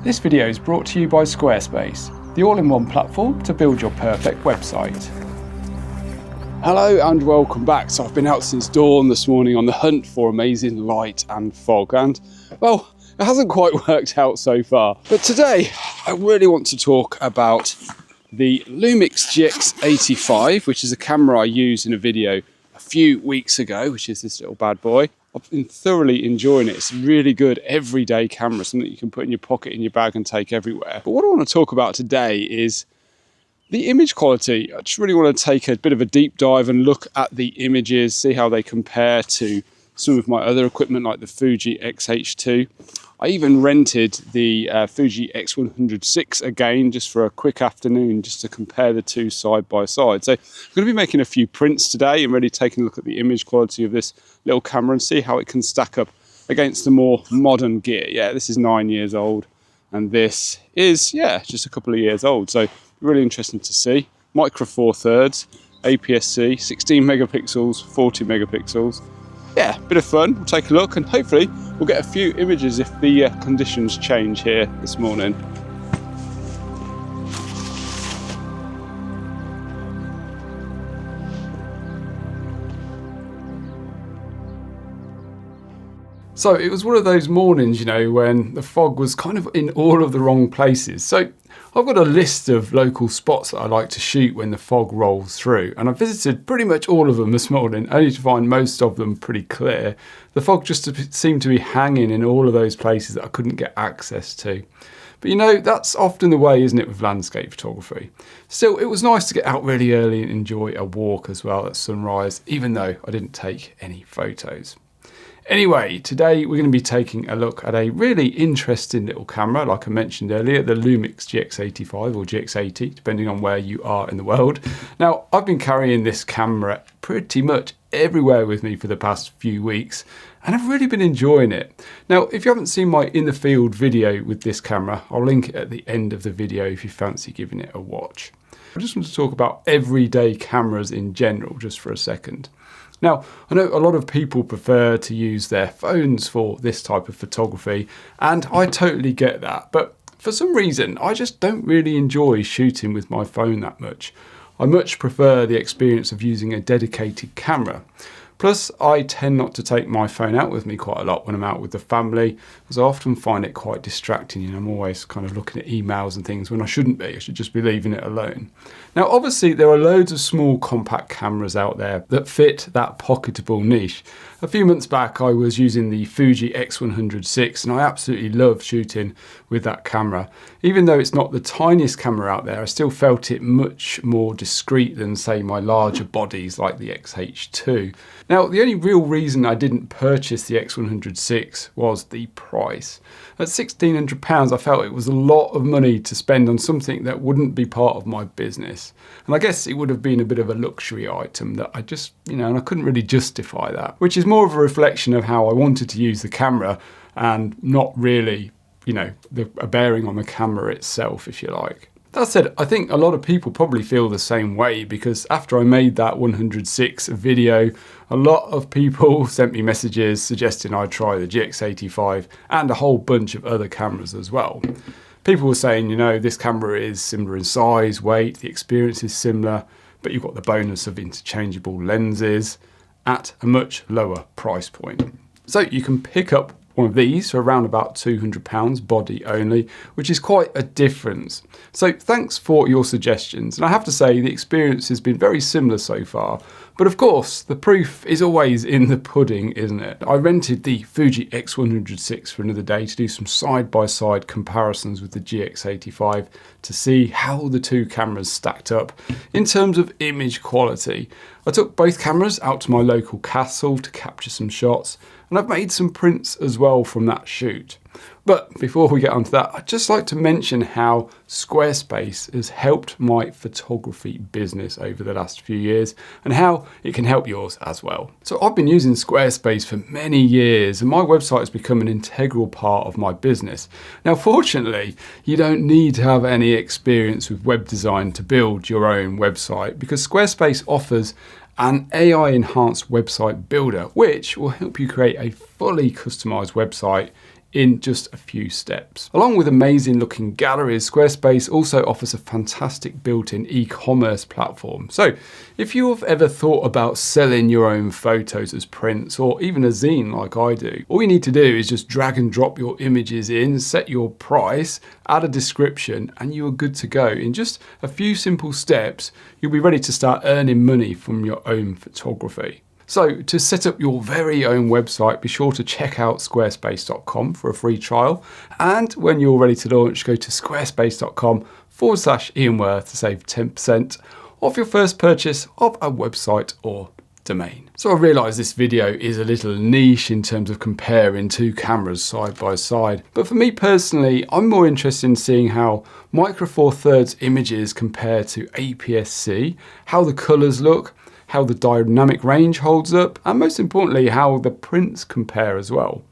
This video is brought to you by Squarespace, the all-in-one platform to build your perfect website. Hello and welcome back. So I've been out since dawn this morning on the hunt for amazing light and fog, and well, it hasn't quite worked out so far. But today I really want to talk about the Lumix GX85, which is a camera I used in a video a few weeks ago, which is this little bad boy. I've been thoroughly enjoying it. It's a really good everyday camera, something you can put in your pocket, in your bag and take everywhere. But what I want to talk about today is the image quality. I just really want to take a bit of a deep dive and look at the images, see how they compare to some of my other equipment like the Fuji X-H2. I even rented the Fuji X100vi again just for a quick afternoon just to compare the two side by side. So I'm going to be making a few prints today and really taking a look at the image quality of this little camera and see how it can stack up against the more modern gear. Yeah, this is 9 years old and this is, just a couple of years old. So really interesting to see. Micro Four Thirds, APS-C, 16 megapixels, 40 megapixels. Yeah, bit of fun. We'll take a look and hopefully we'll get a few images if the conditions change here this morning. So it was one of those mornings, you know, when the fog was kind of in all of the wrong places. So I've got a list of local spots that I like to shoot when the fog rolls through, and I visited pretty much all of them this morning, only to find most of them pretty clear. The fog just seemed to be hanging in all of those places that I couldn't get access to. But you know, that's often the way, isn't it, with landscape photography? Still, it was nice to get out really early and enjoy a walk as well at sunrise, even though I didn't take any photos. Anyway, today we're going to be taking a look at a really interesting little camera, like I mentioned earlier, the Lumix GX85 or GX80, depending on where you are in the world. Now, I've been carrying this camera pretty much everywhere with me for the past few weeks, and I've really been enjoying it. Now, if you haven't seen my in the field video with this camera, I'll link it at the end of the video if you fancy giving it a watch. I just want to talk about everyday cameras in general just for a second. Now, I know a lot of people prefer to use their phones for this type of photography, and I totally get that. But for some reason, I just don't really enjoy shooting with my phone that much. I much prefer the experience of using a dedicated camera. Plus, I tend not to take my phone out with me quite a lot when I'm out with the family, as I often find it quite distracting. You know, I'm always kind of looking at emails and things when I shouldn't be. I should just be leaving it alone. Now, obviously, there are loads of small compact cameras out there that fit that pocketable niche. A few months back, I was using the Fuji X100vi, and I absolutely love shooting with that camera. Even though it's not the tiniest camera out there, I still felt it much more discreet than, say, my larger bodies like the X-H2. Now, the only real reason I didn't purchase the X100vi was the price. At £1,600, I felt it was a lot of money to spend on something that wouldn't be part of my business. And I guess it would have been a bit of a luxury item that I just, and I couldn't really justify that, which is more of a reflection of how I wanted to use the camera and not really, a bearing on the camera itself, if you like. That said, I think a lot of people probably feel the same way, because after I made that 100vi video, a lot of people sent me messages suggesting I try the GX85 and a whole bunch of other cameras as well. People were saying, this camera is similar in size, weight, the experience is similar, but you've got the bonus of interchangeable lenses at a much lower price point. So you can pick up one of these for around about £200 body only, which is quite a difference. So thanks for your suggestions. And I have to say the experience has been very similar so far. But of course, the proof is always in the pudding, isn't it? I rented the Fuji X100vi for another day to do some side-by-side comparisons with the GX85 to see how the two cameras stacked up in terms of image quality. I took both cameras out to my local castle to capture some shots, and I've made some prints as well from that shoot. But before we get onto that, I'd just like to mention how Squarespace has helped my photography business over the last few years and how it can help yours as well. So I've been using Squarespace for many years and my website has become an integral part of my business. Now, fortunately, you don't need to have any experience with web design to build your own website, because Squarespace offers an AI-enhanced website builder, which will help you create a fully customized website in just a few steps. Along with amazing looking galleries, Squarespace also offers a fantastic built-in e-commerce platform. So if you've ever thought about selling your own photos as prints or even a zine like I do, all you need to do is just drag and drop your images in, set your price, add a description, and you are good to go. In just a few simple steps, you'll be ready to start earning money from your own photography. So to set up your very own website, be sure to check out squarespace.com for a free trial. And when you're ready to launch, go to squarespace.com/IanWorth to save 10% off your first purchase of a website or domain. So I realise this video is a little niche in terms of comparing two cameras side by side, but for me personally, I'm more interested in seeing how Micro Four Thirds images compare to APS-C, how the colours look, how the dynamic range holds up, and most importantly, how the prints compare as well.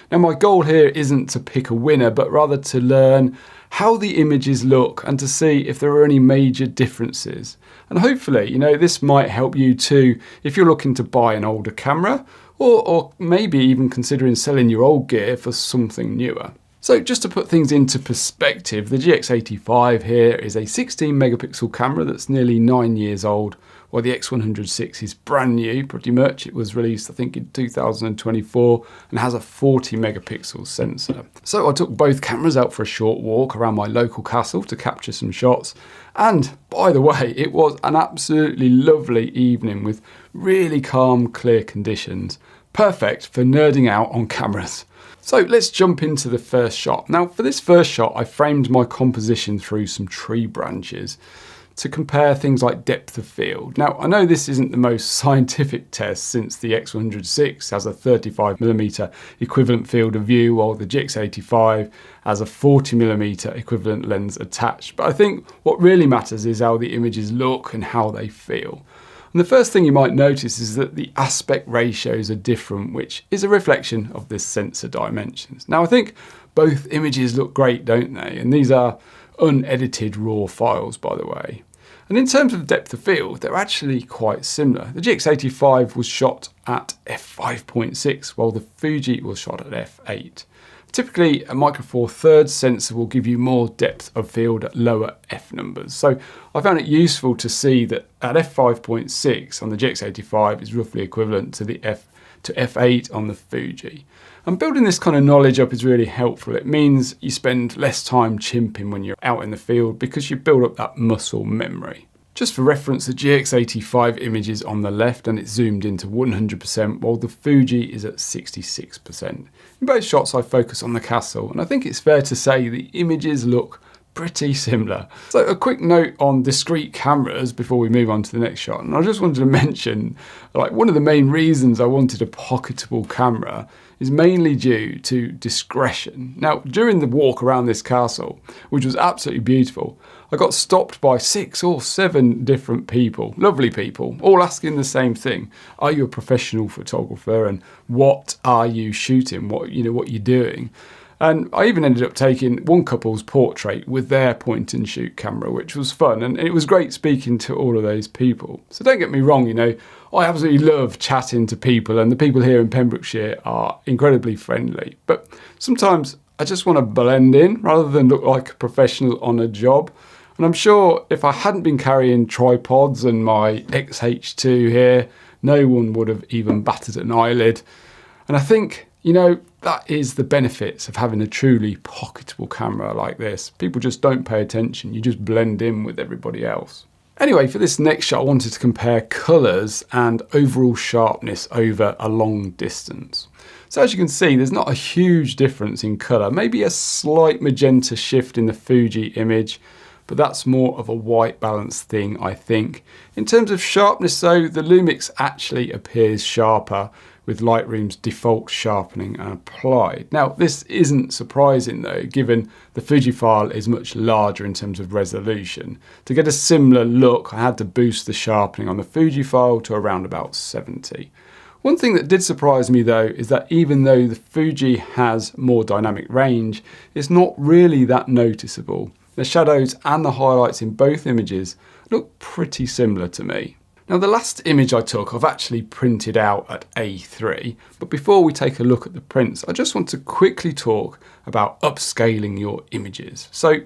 Now, my goal here isn't to pick a winner, but rather to learn how the images look and to see if there are any major differences. And hopefully, this might help you too if you're looking to buy an older camera or maybe even considering selling your old gear for something newer. So just to put things into perspective, the GX85 here is a 16 megapixel camera that's nearly 9 years old, while the X100VI is brand new, pretty much. It was released, I think, in 2024 and has a 40 megapixel sensor. So I took both cameras out for a short walk around my local castle to capture some shots. And by the way, it was an absolutely lovely evening with really calm, clear conditions. Perfect for nerding out on cameras. So let's jump into the first shot. Now for this first shot, I framed my composition through some tree branches to compare things like depth of field. Now, I know this isn't the most scientific test since the X100VI has a 35mm equivalent field of view, while the GX85 has a 40mm equivalent lens attached. But I think what really matters is how the images look and how they feel. And the first thing you might notice is that the aspect ratios are different, which is a reflection of the sensor dimensions. Now, I think both images look great, don't they? And these are unedited raw files, by the way. And in terms of depth of field, they're actually quite similar. The GX85 was shot at f5.6, while the Fuji was shot at f8. Typically, a Micro Four Thirds sensor will give you more depth of field at lower f numbers. So I found it useful to see that at f5.6 on the GX85 is roughly equivalent to the f8 on the Fuji. And building this kind of knowledge up is really helpful. It means you spend less time chimping when you're out in the field because you build up that muscle memory. Just for reference, the GX85 image is on the left and it's zoomed into 100%, while the Fuji is at 66%. In both shots, I focus on the castle, and I think it's fair to say the images look pretty similar. So a quick note on discrete cameras before we move on to the next shot. And I just wanted to mention, one of the main reasons I wanted a pocketable camera is mainly due to discretion. Now, during the walk around this castle, which was absolutely beautiful, I got stopped by 6 or 7 different people, lovely people, all asking the same thing. Are you a professional photographer? And what are you shooting? What you're doing? And I even ended up taking one couple's portrait with their point and shoot camera, which was fun. And it was great speaking to all of those people. So don't get me wrong, I absolutely love chatting to people, and the people here in Pembrokeshire are incredibly friendly. But sometimes I just want to blend in rather than look like a professional on a job. And I'm sure if I hadn't been carrying tripods and my XH2 here, no one would have even batted an eyelid. And I think, that is the benefits of having a truly pocketable camera like this. People just don't pay attention. You just blend in with everybody else. Anyway, for this next shot, I wanted to compare colours and overall sharpness over a long distance. So as you can see, there's not a huge difference in colour, maybe a slight magenta shift in the Fuji image, but that's more of a white balance thing, I think. In terms of sharpness though, the Lumix actually appears sharper with Lightroom's default sharpening applied. Now, this isn't surprising though, given the Fuji file is much larger in terms of resolution. To get a similar look, I had to boost the sharpening on the Fuji file to around about 70. One thing that did surprise me though is that even though the Fuji has more dynamic range, it's not really that noticeable. The shadows and the highlights in both images look pretty similar to me. Now the last image I took, I've actually printed out at A3, but before we take a look at the prints, I just want to quickly talk about upscaling your images. So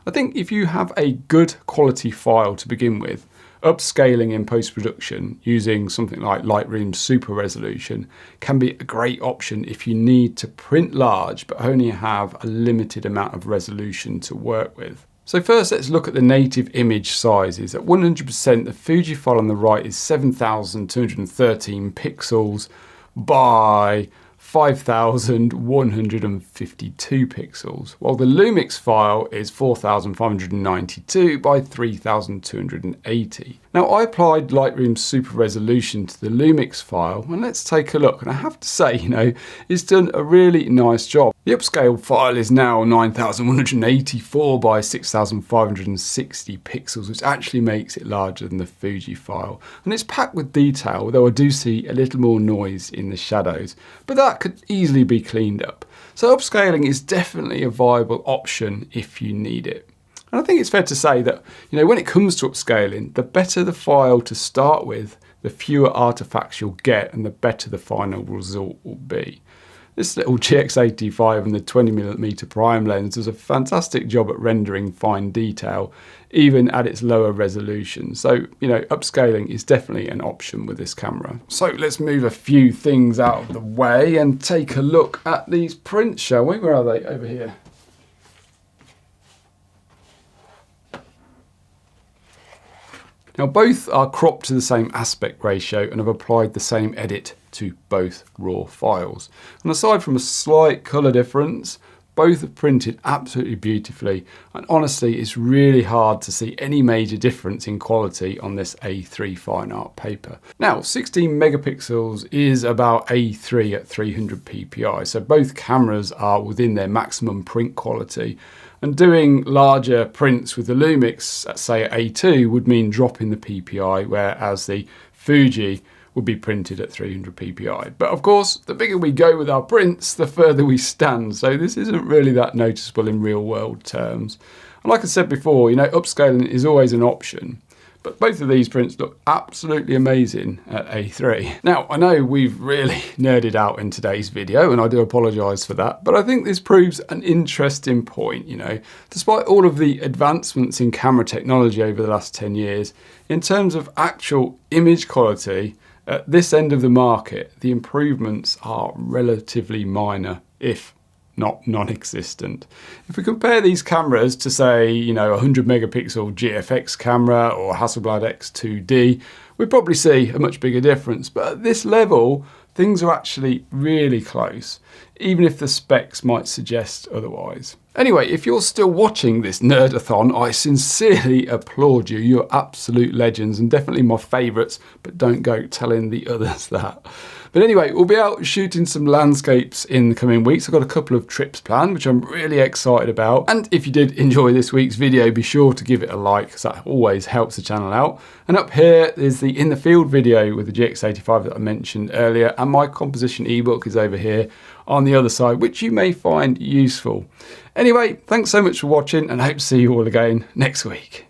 I think if you have a good quality file to begin with, upscaling in post-production using something like Lightroom Super Resolution can be a great option if you need to print large but only have a limited amount of resolution to work with. So first let's look at the native image sizes. At 100%, the Fuji file on the right is 7,213 pixels by 5,152 pixels, while the Lumix file is 4,592 by 3,280. Now I applied Lightroom Super Resolution to the Lumix file, and let's take a look. And I have to say, it's done a really nice job. The upscale file is now 9,184 by 6,560 pixels, which actually makes it larger than the Fuji file. And it's packed with detail, though I do see a little more noise in the shadows, but that could easily be cleaned up. So upscaling is definitely a viable option if you need it. And I think it's fair to say that, when it comes to upscaling, the better the file to start with, the fewer artifacts you'll get and the better the final result will be. This little GX85 and the 20mm prime lens does a fantastic job at rendering fine detail, even at its lower resolution. So, upscaling is definitely an option with this camera. So let's move a few things out of the way and take a look at these prints, shall we? Where are they? Over here. Now both are cropped to the same aspect ratio and have applied the same edit to both raw files. And aside from a slight colour difference, both have printed absolutely beautifully, and honestly it's really hard to see any major difference in quality on this A3 fine art paper. Now 16 megapixels is about A3 at 300 ppi, so both cameras are within their maximum print quality. And doing larger prints with the Lumix, at say at A2, would mean dropping the PPI, whereas the Fuji would be printed at 300 ppi. But of course, the bigger we go with our prints, the further we stand. So this isn't really that noticeable in real world terms. And like I said before, upscaling is always an option. But both of these prints look absolutely amazing at A3. Now, I know we've really nerded out in today's video, and I do apologise for that, but I think this proves an interesting point, Despite all of the advancements in camera technology over the last 10 years, in terms of actual image quality, at this end of the market, the improvements are relatively minor, if not non-existent. If we compare these cameras to, say, a 100 megapixel GFX camera or Hasselblad X2D, we'd probably see a much bigger difference. But at this level, things are actually really close, even if the specs might suggest otherwise. Anyway, if you're still watching this nerdathon, I sincerely applaud you. You're absolute legends and definitely my favourites, but don't go telling the others that. But anyway, we'll be out shooting some landscapes in the coming weeks. I've got a couple of trips planned, which I'm really excited about. And if you did enjoy this week's video, be sure to give it a like, because that always helps the channel out. And up here is the In the Field video with the GX85 that I mentioned earlier, and my composition ebook is over here on the other side, which you may find useful. Anyway, thanks so much for watching, and I hope to see you all again next week.